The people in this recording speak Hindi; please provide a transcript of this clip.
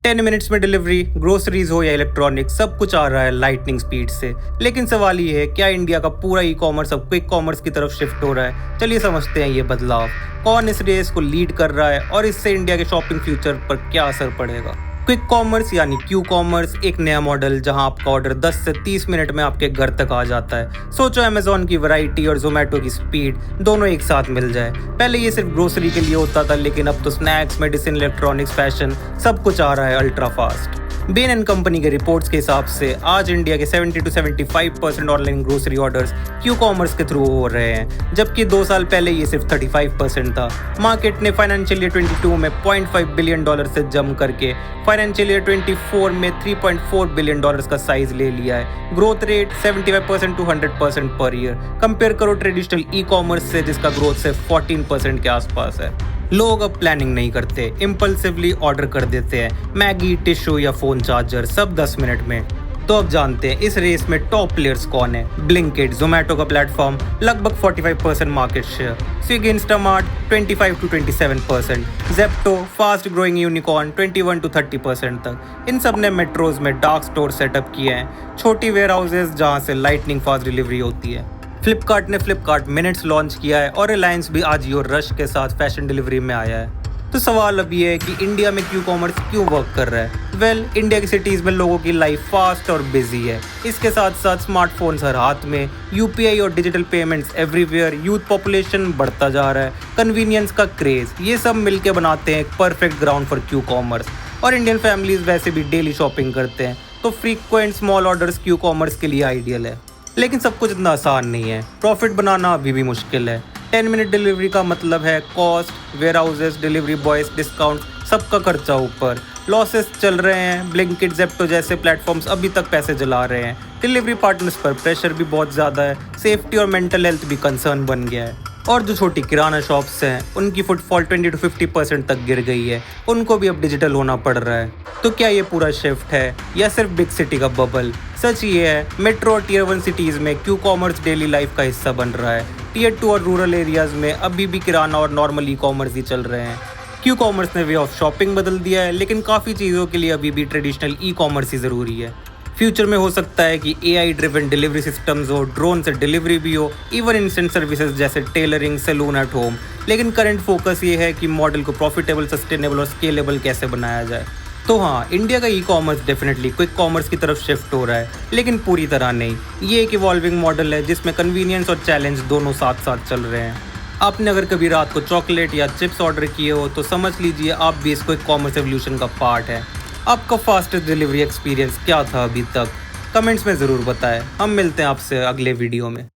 10 मिनट्स में डिलीवरी, ग्रोसरीज हो या इलेक्ट्रॉनिक, सब कुछ आ रहा है लाइटनिंग स्पीड से। लेकिन सवाल ये है, क्या इंडिया का पूरा ई कॉमर्स अब क्विक कॉमर्स की तरफ शिफ्ट हो रहा है? चलिए समझते हैं ये बदलाव, कौन इस रेस को लीड कर रहा है और इससे इंडिया के शॉपिंग फ्यूचर पर क्या असर पड़ेगा। क्विक कॉमर्स यानी क्यू कॉमर्स एक नया मॉडल जहां आपका ऑर्डर 10 से 30 मिनट में आपके घर तक आ जाता है। सोचो अमेजोन की वैरायटी और जोमेटो की स्पीड दोनों एक साथ मिल जाए। पहले ये सिर्फ ग्रोसरी के लिए होता था, लेकिन अब तो स्नैक्स, मेडिसिन, इलेक्ट्रॉनिक्स, फैशन सब कुछ आ रहा है ultra fast. Ben and company के रिपोर्ट्स के हिसाब से आज इंडिया के 70 to 75% online grocery orders Q commerce के थ्रू हो रहे हैं, जबकि 2 साल पहले ये सिर्फ 35% था। मार्केट ने फाइनेंशियल ईयर 22 में $0.5 बिलियन से जम करके फाइनेंशियल ईयर 24 में $3.4 बिलियन का साइज ले लिया है। Growth rate 75% to 100% per year. Compare करो ट्रेडिशनल ई कॉमर्स से, जिसका ग्रोथ सिर्फ 14% के आसपास है। लोग अब प्लानिंग नहीं करते, इम्पल्सिवली ऑर्डर कर देते हैं। मैगी, टिश्यू या फोन चार्जर सब 10 मिनट में। तो अब जानते हैं इस रेस में टॉप प्लेयर्स कौन है। ब्लिंकिट, जोमेटो का प्लेटफॉर्म, लगभग 45% market share. Swiggy, Instamart 25 to 27%। Zepto, fast growing unicorn 21 to 30% तक। इन सब ने मेट्रोज में डार्क स्टोर सेटअप किए हैं, छोटी वेयर हाउसेज जहाँ से लाइटनिंग फास्ट डिलीवरी होती है। फ्लिपकार्ट ने फ्लिपकार्ट मिनट्स लॉन्च किया है और रिलायंस भी आजियो रश के साथ फैशन डिलीवरी में आया है। तो सवाल अब ये है कि इंडिया में क्यू कॉमर्स क्यों वर्क कर रहा है। इंडिया की सिटीज़ में लोगों की लाइफ फास्ट और बिजी है। इसके साथ साथ स्मार्टफोन्स हर हाथ में, यूपीआई और digital payments everywhere, youth population बढ़ता जा रहा है, कन्वीनियंस का क्रेज, ये सब मिलके बनाते हैं एक perfect ground for Q commerce. और इंडियन फैमिलीज वैसे भी डेली शॉपिंग करते हैं, तो frequent small orders Q commerce के लिए आइडियल है। लेकिन सब कुछ इतना आसान नहीं है, प्रॉफिट बनाना अभी भी मुश्किल है। 10 मिनट डिलीवरी का मतलब है cost, warehouses, delivery boys, discount, सबका खर्चा ऊपर। लॉसेस चल रहे हैं। ब्लिंकिट, जेप्टो जैसे प्लेटफॉर्म्स अभी तक पैसे जला रहे हैं। डिलीवरी पार्टनर्स पर प्रेशर भी बहुत ज़्यादा है। सेफ्टी और मेंटल हेल्थ भी कंसर्न बन गया है। और जो छोटी किराना शॉप्स हैं, उनकी फुटफॉल 20 to 50% तक गिर गई है। उनको भी अब डिजिटल होना पड़ रहा है। तो क्या ये पूरा शिफ्ट है या सिर्फ बिग सिटी का बबल? सच ये है, मेट्रो और टियर 1 सिटीज़ में क्यू कॉमर्स डेली लाइफ का हिस्सा बन रहा है। टियर 2 और रूरल एरियाज़ में अभी भी किराना और नॉर्मल ई कॉमर्स ही चल रहे हैं। क्यू कॉमर्स ने वे ऑफ शॉपिंग बदल दिया है, लेकिन काफ़ी चीज़ों के लिए अभी भी ट्रेडिशनल ई कॉमर्स ही ज़रूरी है। फ्यूचर में हो सकता है कि AI ड्रिवन डिलीवरी सिस्टम्स हो, ड्रोन से डिलीवरी भी हो, इवन इंस्टेंट सर्विसेज जैसे टेलरिंग, सैलून एट होम। लेकिन करंट फोकस ये है कि मॉडल को प्रॉफिटेबल, सस्टेनेबल और स्केलेबल कैसे बनाया जाए। तो हाँ, इंडिया का e commerce definitely quick commerce की तरफ शिफ्ट हो रहा है, लेकिन पूरी तरह नहीं। ये एक इवॉल्विंग मॉडल है जिसमें कन्वीनियंस और चैलेंज दोनों साथ साथ चल रहे हैं। आपने अगर कभी रात को चॉकलेट या चिप्स ऑर्डर किए हो तो समझ लीजिए आप भी इस क्विक कॉमर्स एवोल्यूशन का पार्ट है। आपका फास्टेस्ट डिलीवरी एक्सपीरियंस क्या था अभी तक? कमेंट्स में ज़रूर बताएं। हम मिलते हैं आपसे अगले वीडियो में।